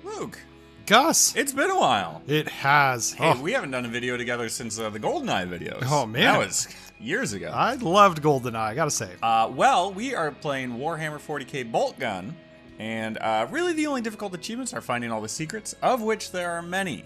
Luke. Gus. It's been a while. It has. Hey, we haven't done a video together since the GoldenEye videos. Oh, man. That was years ago. I loved GoldenEye, I gotta say. Well, we are playing Warhammer 40k Boltgun, and really the only difficult achievements are finding all the secrets, of which there are many.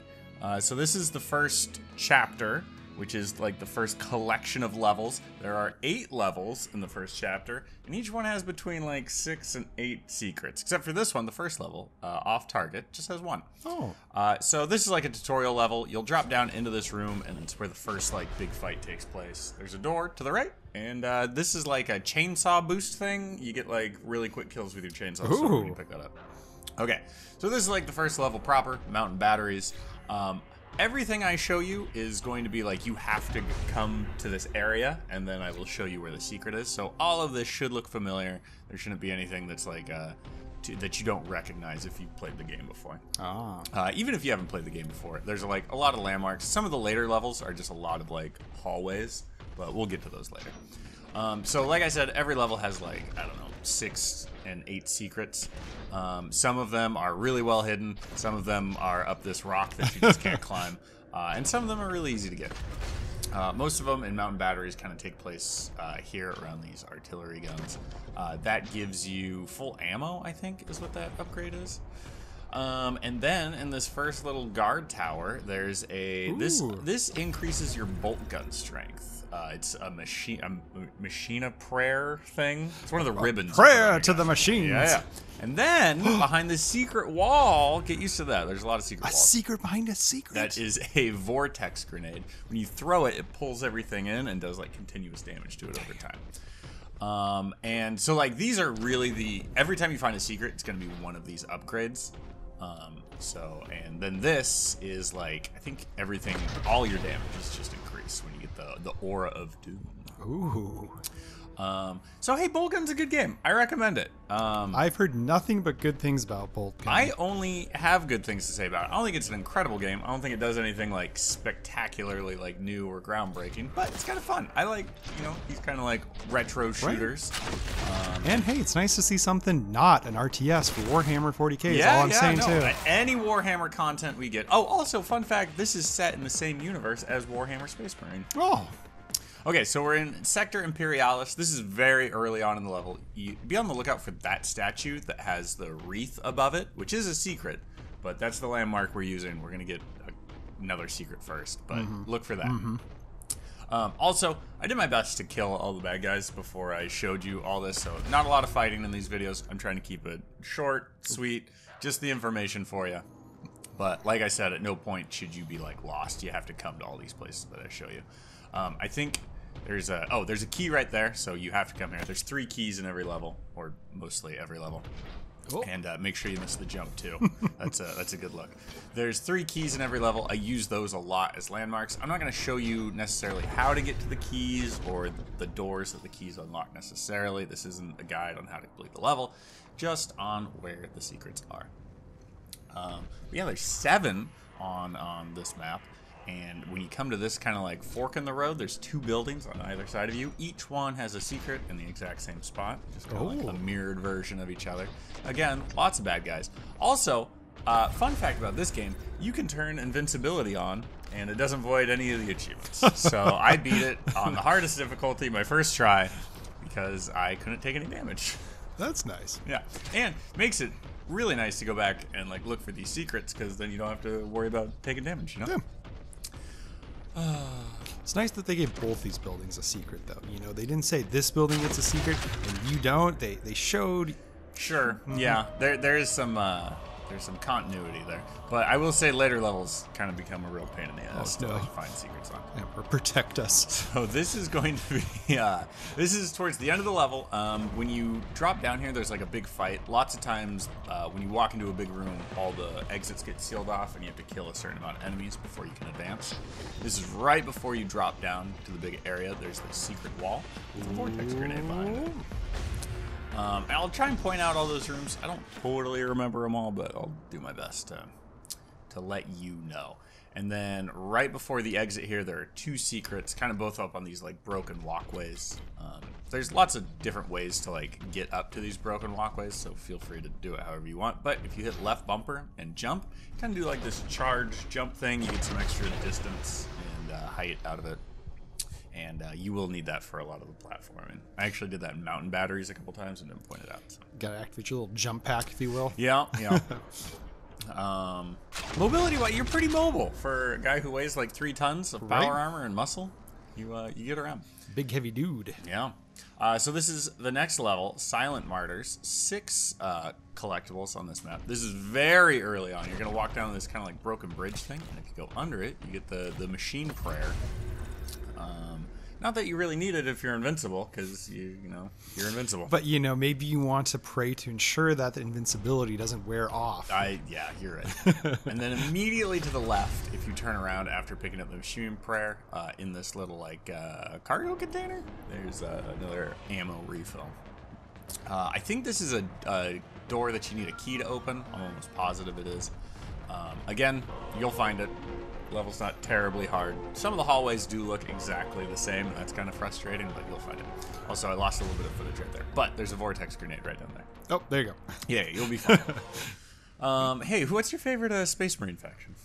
So this is the first chapter, which is like the first collection of levels. There are 8 levels in the first chapter, and each one has between like 6 and 8 secrets. Except for this one, the first level, off target, just has 1. Oh. So this is like a tutorial level. You'll drop down into this room, and it's where the first like big fight takes place. There's a door to the right, and this is like a chainsaw boost thing. You get like really quick kills with your chainsaw. So when you pick that up. Okay, so this is like the first level proper, mountain batteries. Everything I show you is going to be like, you have to come to this area, and then I will show you where the secret is. So all of this should look familiar. There shouldn't be anything that's like, that you don't recognize if you've played the game before. Even if you haven't played the game before, there's like a lot of landmarks. Some of the later levels are just a lot of like hallways, but we'll get to those later. So like I said, every level has like, I don't know, 6 and 8 secrets. Some of them are really well hidden. Some of them are up this rock that you just can't climb. And some of them are really easy to get. Most of them in mountain batteries kind of take place here around these artillery guns. That gives you full ammo, I think, is what that upgrade is. And then in this first little guard tower, there's a this increases your bolt gun strength. It's a machine of prayer thing. It's one of the ribbons. Prayer to the machines. Yeah. And then behind the secret wall, get used to that. There's a lot of secret walls. A secret behind a secret. That is a vortex grenade. When you throw it, it pulls everything in and does like continuous damage to it over time. And so like these are really every time you find a secret, it's going to be one of these upgrades. And then this is like, I think everything, all your damage is just increased when you get the aura of doom. Ooh. So hey, Boltgun's a good game. I recommend it. I've heard nothing but good things about Boltgun. I only have good things to say about it. I don't think it's an incredible game. I don't think it does anything like spectacularly like new or groundbreaking, but it's kind of fun. I like, these kind of like retro shooters. And hey, it's nice to see something not an RTS for Warhammer 40k is all I'm saying too. Any Warhammer content we get. Oh, also, fun fact, this is set in the same universe as Warhammer Space Marine. Oh. Okay, so we're in Sector Imperialis. This is very early on in the level. You be on the lookout for that statue that has the wreath above it, which is a secret, but that's the landmark we're using. We're going to get another secret first, but look for that. Also, I did my best to kill all the bad guys before I showed you all this, so not a lot of fighting in these videos. I'm trying to keep it short, sweet, just the information for you. But like I said, at no point should you be like lost. You have to come to all these places that I show you. I think there's a key right there, so you have to come here. There's 3 keys in every level, or mostly every level. Oh. And make sure you miss the jump too. That's a good look. There's 3 keys in every level. I use those a lot as landmarks. I'm not going to show you necessarily how to get to the keys or the doors that the keys unlock necessarily. This isn't a guide on how to complete the level, just on where the secrets are. Yeah, there's 7 on this map. And when you come to this kind of like fork in the road, there's 2 buildings on either side of you. Each one has a secret in the exact same spot. Just kind of like a mirrored version of each other. Again, lots of bad guys. Also, fun fact about this game, you can turn invincibility on, and it doesn't void any of the achievements. So I beat it on the hardest difficulty my first try because I couldn't take any damage. That's nice. Yeah, and makes it really nice to go back and like look for these secrets because then you don't have to worry about taking damage, Yeah. It's nice that they gave both these buildings a secret, though. They didn't say this building gets a secret and you don't. They showed. Sure. Yeah. There's some continuity there, but I will say later levels kind of become a real pain in the ass to find secrets on. Yeah, or protect us. So this is going to be this is towards the end of the level. When you drop down here, there's like a big fight. Lots of times when you walk into a big room, all the exits get sealed off and you have to kill a certain amount of enemies before you can advance. This is right before you drop down to the big area. There's the secret wall with a vortex grenade behind it. And I'll try and point out all those rooms. I don't totally remember them all, but I'll do my best to to let you know. And then right before the exit here, there are 2 secrets, kind of both up on these like broken walkways. There's lots of different ways to like get up to these broken walkways, so feel free to do it however you want. But if you hit left bumper and jump, kind of do like this charge jump thing. You get some extra distance and height out of it. And you will need that for a lot of the platforming. I actually did that in mountain batteries a couple times and didn't point it out. So. Gotta activate your little jump pack, if you will. Yeah, yeah. Mobility, you're pretty mobile for a guy who weighs like 3 tons of power armor and muscle. You get around. Big heavy dude. Yeah. So this is the next level, Silent Martyrs. 6 collectibles on this map. This is very early on. You're gonna walk down this kind of like broken bridge thing, and if you go under it, you get the machine prayer. Not that you really need it if you're invincible, because you're invincible. But maybe you want to pray to ensure that the invincibility doesn't wear off. Yeah, you're right. And then immediately to the left, if you turn around after picking up the machine prayer, in this little like cargo container, there's another ammo refill. I think this is a door that you need a key to open. I'm almost positive it is. Again, you'll find it. Level's not terribly hard. Some of the hallways do look exactly the same, and that's kind of frustrating, but you'll find it. Also, I lost a little bit of footage right there, but there's a vortex grenade right down there. Oh, there you go. Yeah, you'll be fine. Hey, what's your favorite Space Marine faction?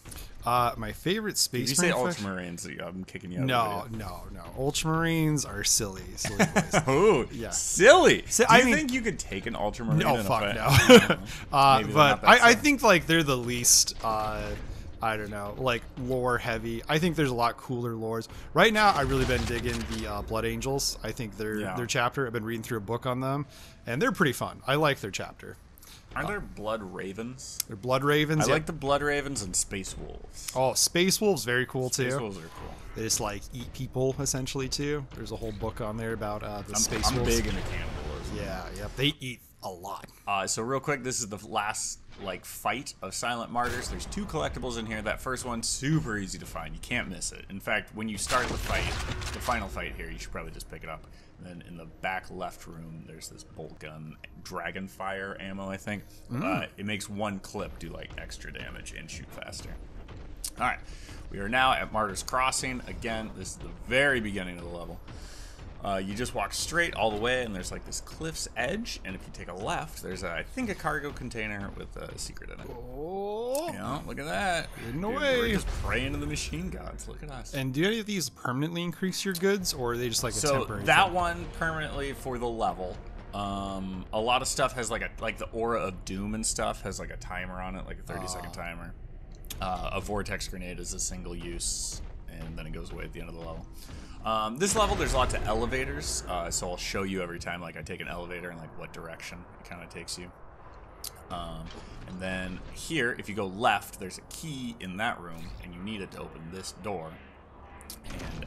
My favorite Space Marine If you say Ultramarines, I'm kicking you out of the video. No. Ultramarines are silly boys. Ooh, yeah. Silly. Do you think you could take an Ultramarine? No, in fuck a no. But I think like they're the least... I don't know, like lore heavy. I think there's a lot cooler lores. Right now, I've really been digging the Blood Angels. I think their chapter, I've been reading through a book on them, and they're pretty fun. I like their chapter. Aren't there Blood Ravens? They're Blood Ravens. I like the Blood Ravens and Space Wolves. Oh, Space Wolves, very cool too. Space Wolves are cool. They just like eat people essentially too. There's a whole book on there about the Space Wolves. I'm big into cannibalism. Yeah, they eat a lot. So real quick, this is the last like fight of Silent Martyrs. There's 2 collectibles in here. That first one's super easy to find. You can't miss it. In fact, when you start the fight, the final fight here, you should probably just pick it up. And then in the back left room, there's this bolt gun, dragon fire ammo, I think. It makes 1 clip do like extra damage and shoot faster. All right, we are now at Martyrs Crossing. Again, this is the very beginning of the level. You just walk straight all the way, and there's like this cliff's edge, and if you take a left, there's I think a cargo container with a secret in it. Oh, yeah, look at that. Hidden away. We're just praying to the machine gods. Look at us. And do any of these permanently increase your goods, or are they just like a temporary that thing? One permanently for the level. A lot of stuff has like the aura of doom and stuff has like a timer on it, like a 30-second timer. A vortex grenade is a single use, and then it goes away at the end of the level. This level, there's lots of elevators, so I'll show you every time like I take an elevator and like what direction it kind of takes you. And then here, if you go left, there's a key in that room, and you need it to open this door.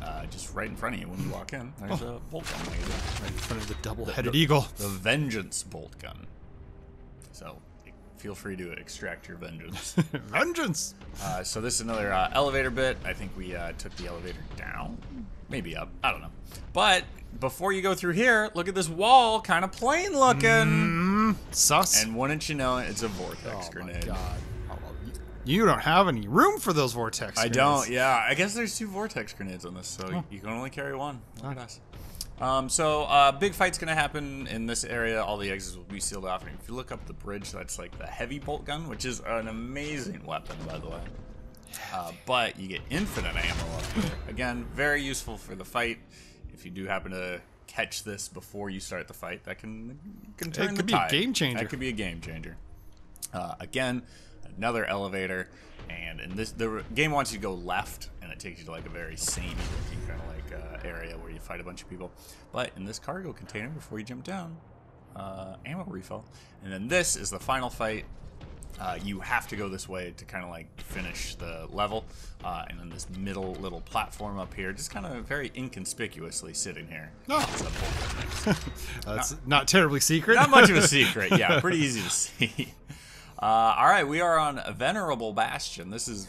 And just right in front of you when you walk in, there's a bolt gun magazine. Right in front of the double-headed eagle. The Vengeance bolt gun. So feel free to extract your vengeance. Vengeance! So this is another elevator bit. I think we took the elevator down. Maybe up. I don't know. But before you go through here, look at this wall. Kind of plain looking. Sus. And wouldn't you know it, it's a vortex grenade. Oh, my God. You don't have any room for those vortex grenades. I don't, yeah. I guess there's 2 vortex grenades on this, so you can only carry 1. Look at us. So big fight's going to happen in this area. All the exits will be sealed off. And if you look up the bridge, that's like the heavy bolt gun, which is an amazing weapon, by the way. But you get infinite ammo up here. Again, very useful for the fight. If you do happen to catch this before you start the fight, that can turn the tide. It could be a game changer. That could be a game changer. Again, another elevator, and in this, the game wants you to go left, and it takes you to like a very samey looking kind of like area where you fight a bunch of people. But in this cargo container, before you jump down, ammo refill. And then this is the final fight. You have to go this way to kind of like finish the level, and then this middle little platform up here, just kind of very inconspicuously sitting here. That's not terribly secret. Not much of a secret, yeah, pretty easy to see. All right, we are on a Venerable Bastion. This is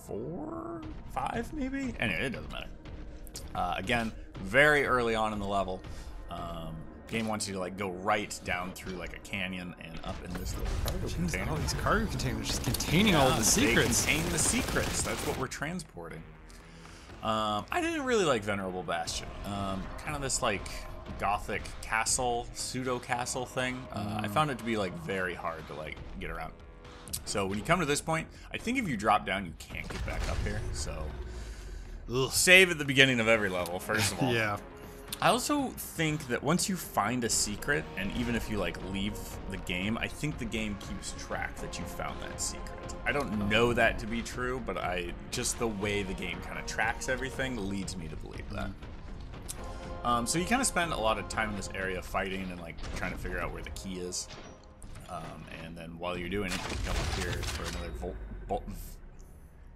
4, 5 maybe? Anyway, it doesn't matter. Again, very early on in the level. Game wants you to like go right down through like a canyon and up in this little cargo container. All these cargo containers just containing all the secrets. They contain the secrets. That's what we're transporting. I didn't really like Venerable Bastion. Kind of this like gothic castle, pseudo castle thing. I found it to be like very hard to like get around. So when you come to this point, I think if you drop down, you can't get back up here. So save at the beginning of every level, first of all. Yeah. I also think that once you find a secret, and even if you like leave the game, I think the game keeps track that you found that secret. I don't know that to be true, but just the way the game kind of tracks everything leads me to believe that. So you kind of spend a lot of time in this area fighting and like trying to figure out where the key is. And then while you're doing it, you come up here for another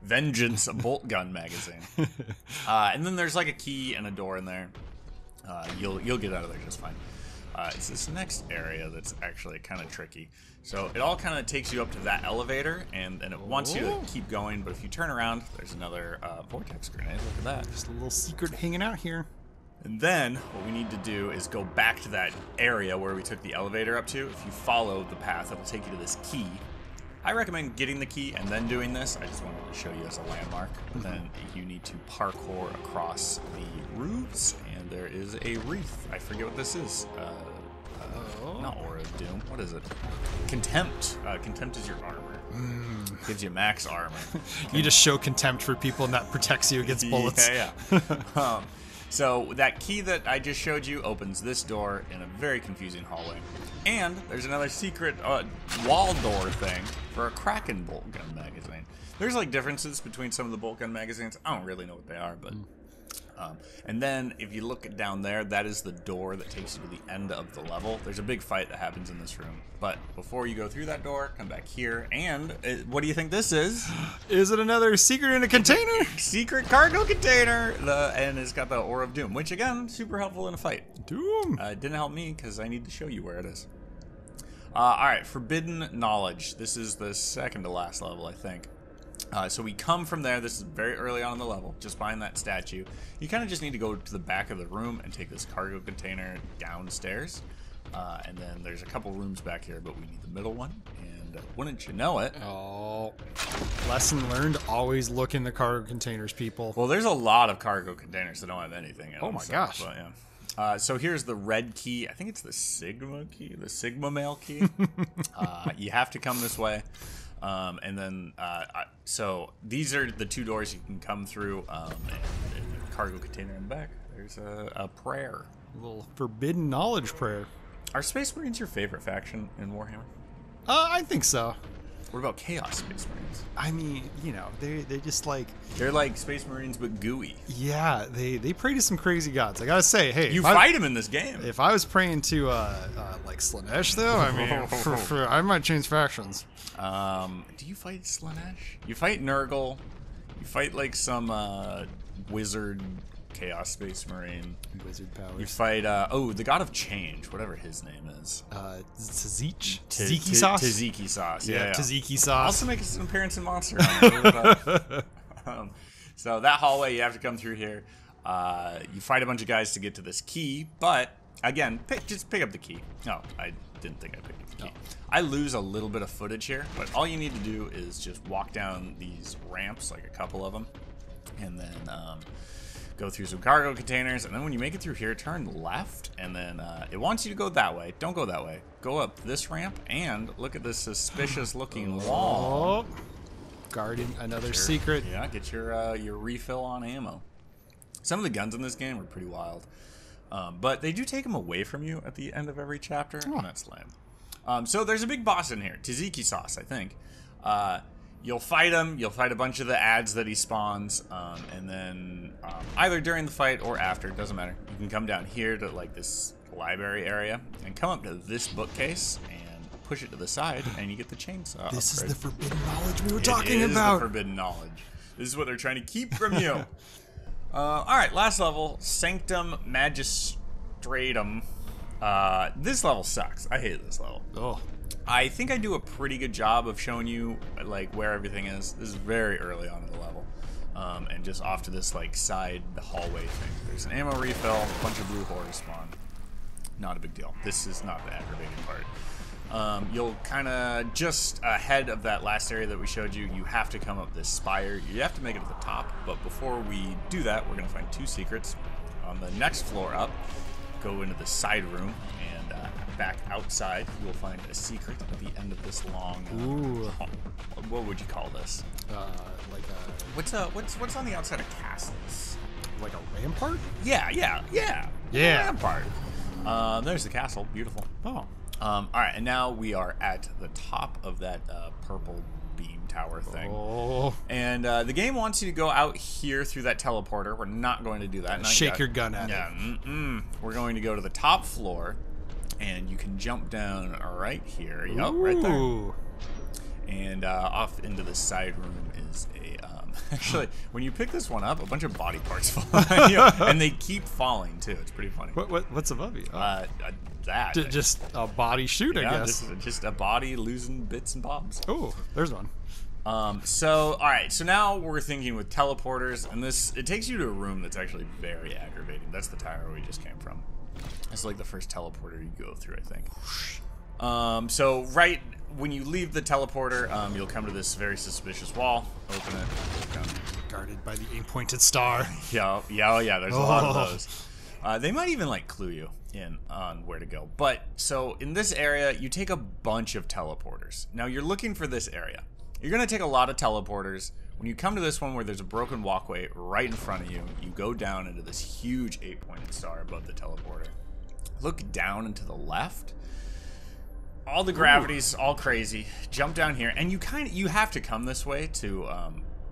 Vengeance Boltgun magazine. And then there's like a key and a door in there. You'll get out of there just fine. It's this next area that's actually kind of tricky. So it all kind of takes you up to that elevator, and it wants you to keep going. But if you turn around, there's another vortex grenade. Look at that. Just a little secret hanging out here. And then what we need to do is go back to that area where we took the elevator up to. If you follow the path, it'll take you to this key. I recommend getting the key and then doing this. I just wanted to show you as a landmark. Then you need to parkour across the roofs, and there is a wreath. I forget what this is. Not Aura of Doom. What is it? Contempt. Contempt is your armor. Gives you max armor. You just show contempt for people, and that protects you against bullets. Yeah. So that key that I just showed you opens this door in a very confusing hallway. And there's another secret wall door thing for a Kraken Boltgun magazine. There's like differences between some of the Boltgun magazines. I don't really know what they are, but... and then if you look down there, that is the door that takes you to the end of the level. There's a big fight that happens in this room. But before you go through that door, come back here. And what do you think this is? Is it another secret in a container? Secret cargo container. And it's got the Aura of Doom, which again, super helpful in a fight. Doom. It didn't help me because I need to show you where it is. Alright, Forbidden Knowledge. This is the second to last level, I think. So we come from there. This is very early on in the level, just behind that statue. You kind of just need to go to the back of the room and take this cargo container downstairs. And then there's a couple rooms back here, but we need the middle one. And wouldn't you know it? Oh, lesson learned, always look in the cargo containers, people. Well, there's a lot of cargo containers that don't have anything in them. Oh my gosh. But, yeah. So here's the red key. I think it's the Sigma key, the Sigma Mail key. You have to come this way. And then, so these are the two doors you can come through, and the cargo container in the back. There's a prayer. A little forbidden knowledge prayer. Are Space Marines your favorite faction in Warhammer? I think so. What about Chaos Space Marines? I mean, you know, they just like... They're like Space Marines, but gooey. Yeah, they pray to some crazy gods. I gotta say, hey... You fight them in this game. If I was praying to, like, Slanesh, though, I mean, I might change factions. Do you fight Slanesh? You fight Nurgle. You fight, like, some, wizard Chaos Space Marine. Wizard powers. You fight, the God of Change, whatever his name is. Tzatziki? Tzatziki sauce? Tzatziki sauce, yeah. Tzatziki sauce. Also makes an appearance in Monster Hunter. So that hallway, you have to come through here. You fight a bunch of guys to get to this key, but, again, just pick up the key. No, I didn't think I picked up the key. No. I lose a little bit of footage here, but all you need to do is just walk down these ramps, like a couple of them, and then go through some cargo containers, and then when you make it through here, turn left, and then it wants you to go that way. Don't go that way. Go up this ramp, and look at this suspicious-looking wall. Guarding another secret. Yeah, get your refill on ammo. Some of the guns in this game are pretty wild, but they do take them away from you at the end of every chapter, and that's lame. So there's a big boss in here, Tzatziki sauce, I think. You'll fight him. You'll fight a bunch of the ads that he spawns, and then either during the fight or after, it doesn't matter. You can come down here to like this library area and come up to this bookcase and push it to the side, and you get the chainsaw. This is the forbidden knowledge we were talking about. The forbidden knowledge. This is what they're trying to keep from you. All right, last level, Sanctum Magistratum. This level sucks. I hate this level. Oh. I think I do a pretty good job of showing you like where everything is. This is very early on in the level, and just off to this like side hallway thing. There's an ammo refill, a bunch of blue horrors spawn. not a big deal. This is not the aggravating part. You'll kind of just ahead of that last area that we showed you, you have to come up this spire. You have to make it to the top, but before we do that, we're going to find 2 secrets. On the next floor up, go into the side room, and back outside, you'll find a secret at the end of this long. What would you call this? Like a. What's on the outside of castles? Like a rampart? Yeah. Rampart. There's the castle. Beautiful. Oh. All right, and now we are at the top of that purple beam tower thing. Oh. And the game wants you to go out here through that teleporter. We're not going to do that. Shake your gun at it. We're going to go to the top floor, and you can jump down right here. Yep, right there. And off into the side room is a... actually, when you pick this one up, a bunch of body parts fall on you, and they keep falling, too. It's pretty funny. What's above you? That. Just a body shoot, I guess. Just a body losing bits and bobs. Oh, there's one. All right, so now we're thinking with teleporters, and it takes you to a room that's actually very aggravating. That's the tower we just came from. It's like the first teleporter you go through, I think. So right when you leave the teleporter, you'll come to this very suspicious wall. Open it. Guarded by the 8-pointed star. Yeah, there's a lot of those. They might even like clue you in on where to go. But so in this area, you take a bunch of teleporters. Now you're looking for this area. You're gonna take a lot of teleporters. When you come to this one where there's a broken walkway right in front of you, you go down into this huge 8-pointed star above the teleporter. Look down and to the left. All the gravity's all crazy. Jump down here, and you have to come this way to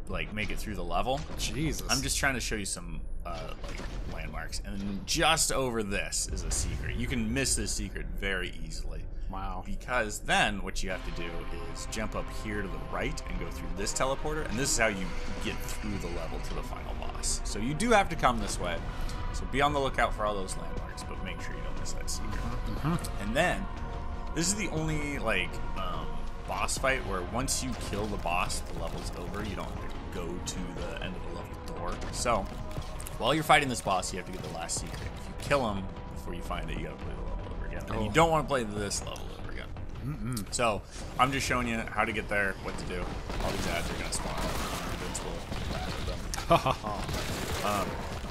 like make it through the level. Jesus. I'm just trying to show you some like landmarks, and just over this is a secret. You can miss this secret very easily. Wow. Because then what you have to do is jump up here to the right and go through this teleporter, and this is how you get through the level to the final boss. So you do have to come this way. So be on the lookout for all those landmarks, but make sure you don't miss that secret. And then this is the only like boss fight where once you kill the boss, the level's over. You don't have to go to the end of the level door. So while you're fighting this boss, you have to get the last secret. If you kill him before you find it, you gotta play the level over again. And you don't want to play this level over again. So I'm just showing you how to get there, what to do. All these ads are gonna spawn. Invincible.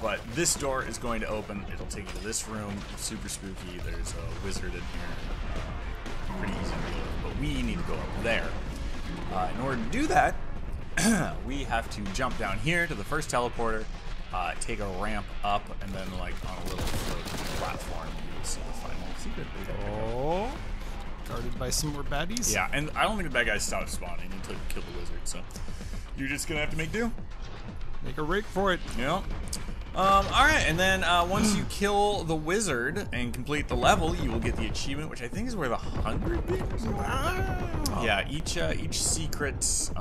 But this door is going to open. It'll take you to this room. It's super spooky. There's a wizard in here. Pretty easy to deal with, but we need to go up there. In order to do that, we have to jump down here to the first teleporter, take a ramp up, and then like on a little platform, you'll see the final secret. Oh, guarded by some more baddies? Yeah, and I don't think the bad guys stop spawning until you kill the wizard, so you're just gonna have to make do. Make a rake for it. Yeah. Alright, and then once you kill the wizard and complete the level, you will get the achievement, which I think is where the 100 beams are. Yeah, each secret's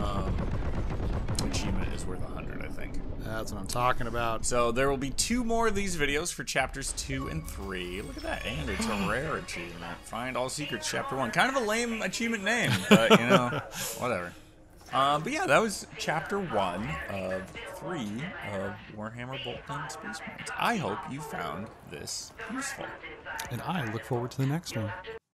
achievement is worth 100, I think. That's what I'm talking about. So there will be 2 more of these videos for chapters 2 and 3. Look at that, and it's a rare achievement. Find all secrets, chapter 1. Kind of a lame achievement name, but you know, whatever. But yeah, that was chapter 1 of 3 of Warhammer Boltgun Space Marines. I hope you found this useful. And I look forward to the next one.